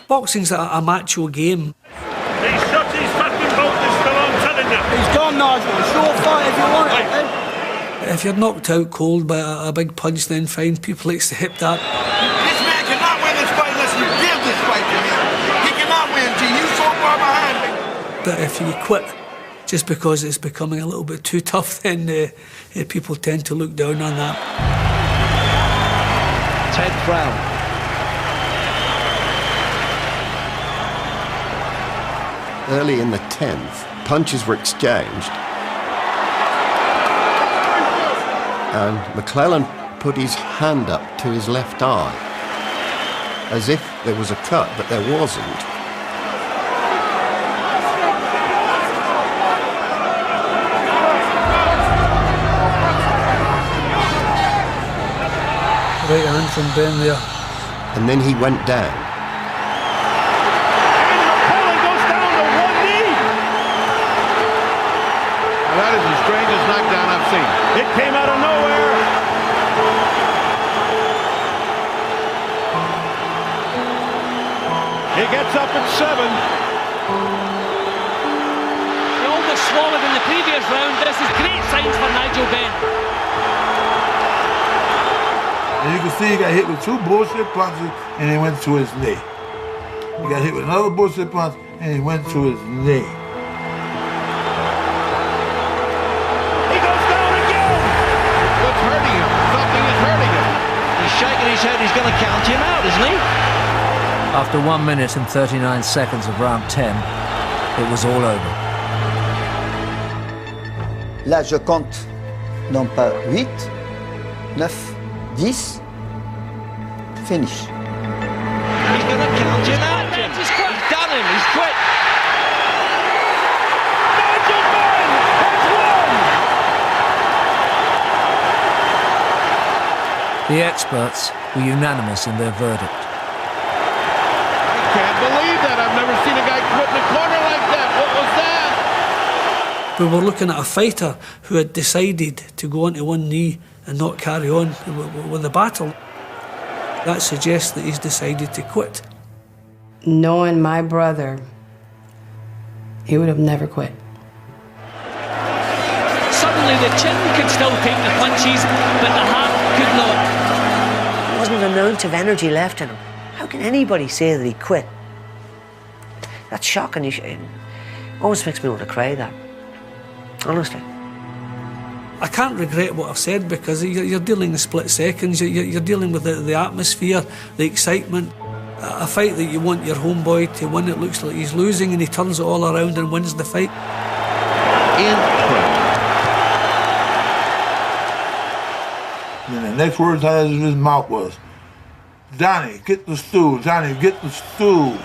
Boxing's a macho game. He's shot his fucking bolt, I'm telling you. He's gone, Nigel. Short fight if you want it, eh? If you're knocked out cold by a big punch, then fine, people accept that. This man cannot win this fight unless you give this fight to him. He cannot win until you so far behind me. But if you quit just because it's becoming a little bit too tough, then people tend to look down on that. 10th round. Early in the 10th, punches were exchanged. And McClellan put his hand up to his left eye, as if there was a cut, but there wasn't. Right hand from Ben there. And then he went down. McClellan goes down to one knee. Now that is the strangest knockdown I've seen. It came out of nowhere. He gets up at 7. He almost swallowed in the previous round. This is great signs for Nigel Benn. And you can see he got hit with 2 bullshit punches and he went to his knee. He got hit with another bullshit punch and he went to his knee. He goes down again. What's hurting him? Something is hurting him. He's shaking his head. He's going to count him out, isn't he? After 1 minute and 39 seconds of round 10, it was all over. Là, je compte non pas 8, 9, 10. Finish. He's going to count him out, Jim. He's done him. He's quit. Nigel Benn has won. The experts were unanimous in their verdict. I can't believe that. I've never seen a guy quit in a corner like that. What was that? We were looking at a fighter who had decided to go onto one knee and not carry on with the battle. That suggests that he's decided to quit. Knowing my brother, he would have never quit. Suddenly the chin could still take the punches, but the heart could not. There wasn't an ounce of energy left in him. How can anybody say that he quit? That's shocking. It almost makes me want to cry, that. Honestly. I can't regret what I've said because you're dealing with split seconds, you're dealing with the atmosphere, the excitement. A fight that you want your homeboy to win, it looks like he's losing and he turns it all around and wins the fight. And the next words out of his mouth was, "Donnie, get the stool. Donnie, get the stool."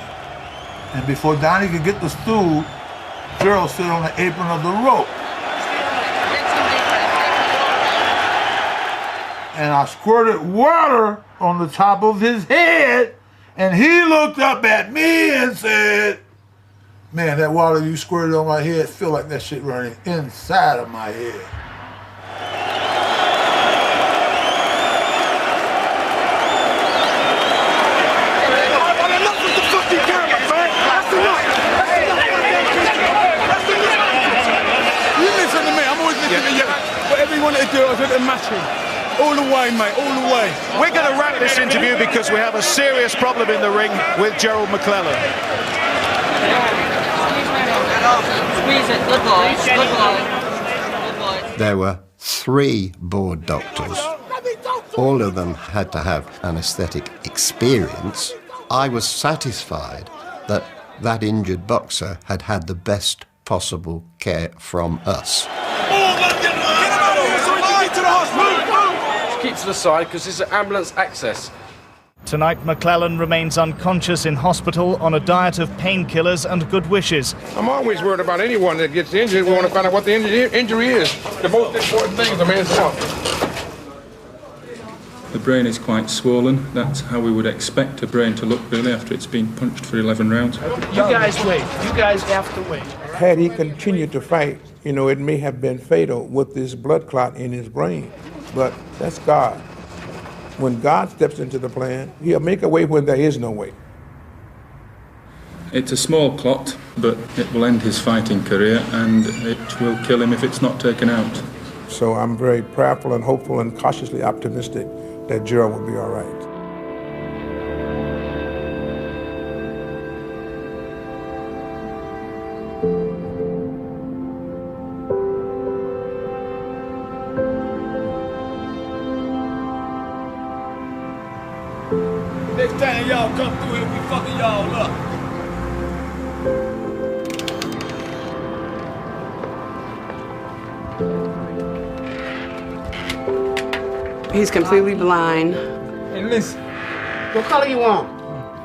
And before Donnie could get the stool, Gerald stood on the apron of the rope. And I squirted water on the top of his head, and he looked up at me and said, "Man, that water you squirted on my head, feel like that shit running inside of my head." Whatever you wanted to do, I was going to match him. All the way, mate, all the way. We're going to wrap this interview because we have a serious problem in the ring with Gerald McClellan. Squeeze it, good boy, good boy. There were 3 board doctors. All of them had to have anaesthetic experience. I was satisfied that that injured boxer had had the best possible care from us. Keep to the side because this is ambulance access. Tonight, McClellan remains unconscious in hospital on a diet of painkillers and good wishes. I'm always worried about anyone that gets injured. We want to find out what the injury is. The most important thing is the man's health. The brain is quite swollen. That's how we would expect a brain to look really after it's been punched for 11 rounds. You guys wait. You guys have to wait. Had he continued to fight, it may have been fatal with this blood clot in his brain. But that's God. When God steps into the plan, he'll make a way when there is no way. It's a small clot, but it will end his fighting career and it will kill him if it's not taken out. So I'm very prayerful and hopeful and cautiously optimistic that Gerald will be all right. Next time y'all come through here, we fucking y'all up. He's completely blind. And listen, what color you want?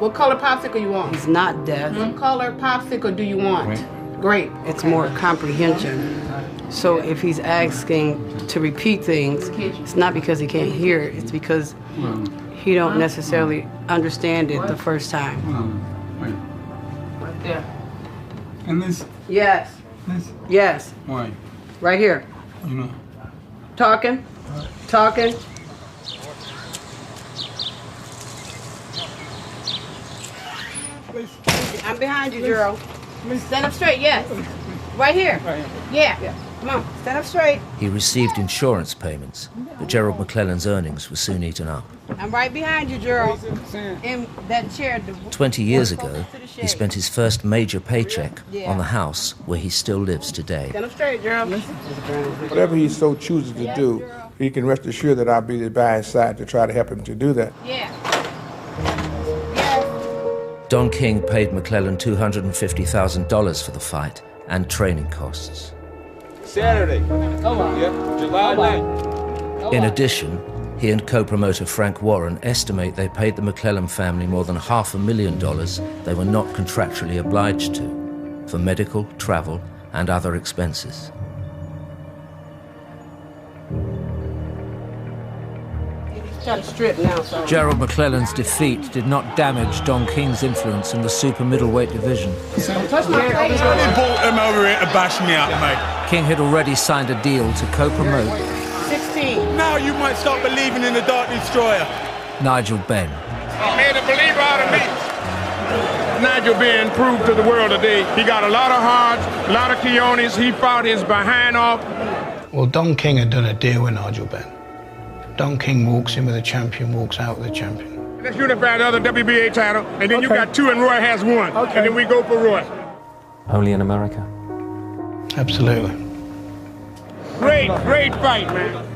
What color popsicle you want? He's not deaf. What color popsicle do you want? Grape. It's more comprehension. So if he's asking to repeat things, it's not because he can't hear it, it's because he don't necessarily understand it the first time. Right there. And this? Yes. This? Yes. Why? Right here. You know. Talking. Talking. I'm behind you, Gerald. Stand up straight, yes. Right here. Yeah. Come on, stand up straight. He received insurance payments, but Gerald McClellan's earnings were soon eaten up. I'm right behind you, Gerald. In that chair. 20 years ago, he spent his first major paycheck on the house where he still lives today. Stand up straight, Gerald. Whatever he so chooses to do, he can rest assured that I'll be by his side to try to help him to do that. Yeah. Don King paid McClellan $250,000 for the fight and training costs. Saturday. Yeah, July 9th. In addition, he and co-promoter Frank Warren estimate they paid the McClellan family more than $500,000 they were not contractually obliged to for medical, travel, and other expenses. Try to strip now, so. Gerald McClellan's defeat did not damage Don King's influence in the super middleweight division. Touch my face. They brought him over here to bash me up, mate. King had already signed a deal to co-promote 16. Now you might start believing in the Dark Destroyer. Nigel Benn. Made a believer out of me. Nigel Benn proved to the world today he got a lot of hearts, a lot of cojones. He fought his behind off. Well, Don King had done a deal with Nigel Benn. Don King walks in with a champion, walks out with a champion. Let's unify the other WBA title, and then you got two and Roy has one. Okay. And then we go for Roy. Only in America? Absolutely. Great fight, man.